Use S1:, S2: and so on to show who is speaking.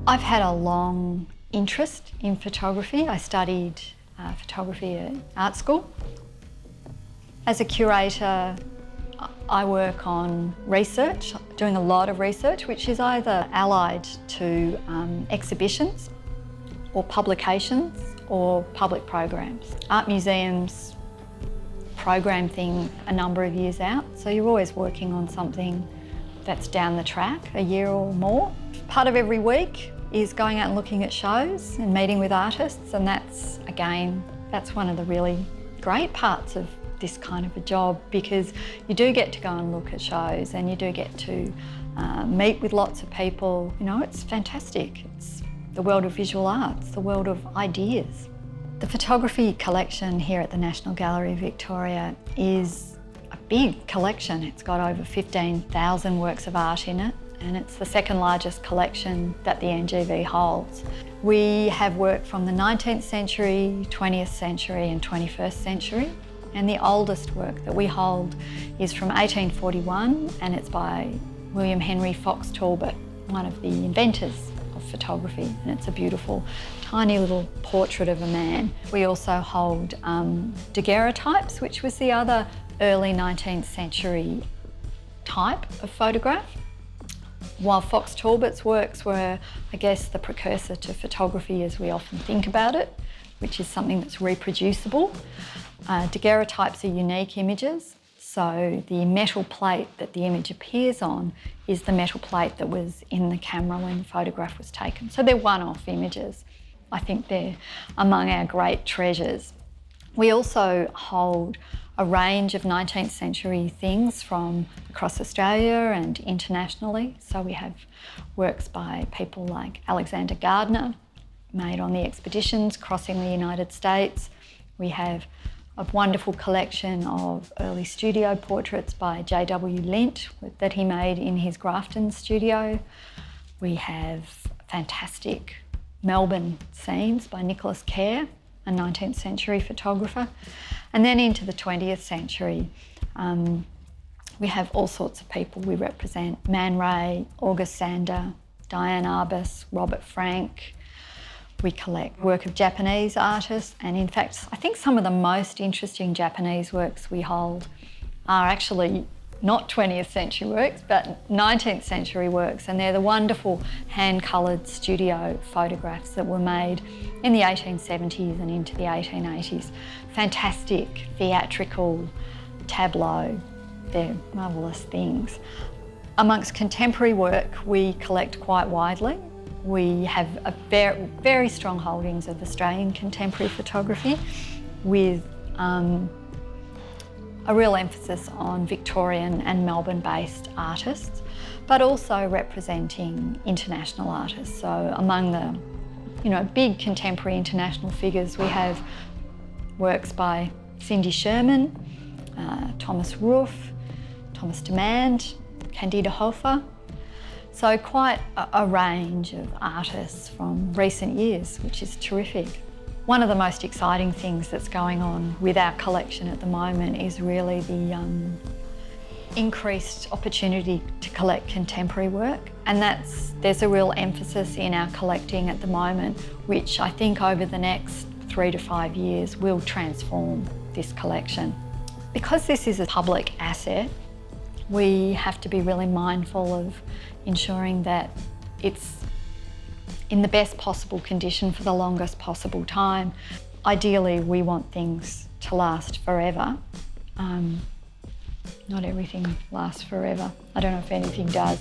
S1: I've had a long interest in photography. I studied photography at art school. As a curator, I work on research, doing a lot of research, which is either allied to exhibitions or publications or public programs. Art museums program things a number of years out, so you're always working on something that's down the track, a year or more. Part of every week is going out and looking at shows and meeting with artists, and that's one of the really great parts of this kind of a job, because you do get to go and look at shows and you do get to meet with lots of people. You know, it's fantastic. It's the world of visual arts, the world of ideas. The photography collection here at the National Gallery of Victoria is a big collection. It's got over 15,000 works of art in it, and it's the second largest collection that the NGV holds. We have work from the 19th century, 20th century and 21st century, and the oldest work that we hold is from 1841, and it's by William Henry Fox Talbot, one of the inventors of photography, and it's a beautiful tiny little portrait of a man. We also hold daguerreotypes, which was the other early 19th century type of photograph. While Fox Talbot's works were, I guess, the precursor to photography as we often think about it, which is something that's reproducible. Daguerreotypes are unique images, so the metal plate that the image appears on is the metal plate that was in the camera when the photograph was taken. So they're one-off images. I think they're among our great treasures. We also hold a range of 19th century things from across Australia and internationally. So we have works by people like Alexander Gardner, made on the expeditions crossing the United States. We have a wonderful collection of early studio portraits by J.W. Lint that he made in his Grafton studio. We have fantastic Melbourne scenes by Nicholas Kerr, a 19th century photographer. And then into the 20th century, we have all sorts of people. We represent Man Ray, August Sander, Diane Arbus, Robert Frank. We collect work of Japanese artists, and in fact, I think some of the most interesting Japanese works we hold are actually not 20th century works, but 19th century works, and they're the wonderful hand-coloured studio photographs that were made in the 1870s and into the 1880s. Fantastic, theatrical, tableau, they're marvellous things. Amongst contemporary work, we collect quite widely. We have a very strong holdings of Australian contemporary photography with a real emphasis on Victorian and Melbourne-based artists, but also representing international artists. So among the big contemporary international figures, we have works by Cindy Sherman, Thomas Roof, Thomas Demand, Candida Hofer. So quite a range of artists from recent years, which is terrific. One of the most exciting things that's going on with our collection at the moment is really the increased opportunity to collect contemporary work, and there's a real emphasis in our collecting at the moment, which I think over the next 3 to 5 years will transform this collection. Because this is a public asset, we have to be really mindful of ensuring that it's in the best possible condition for the longest possible time. Ideally, we want things to last forever. Not everything lasts forever. I don't know if anything does.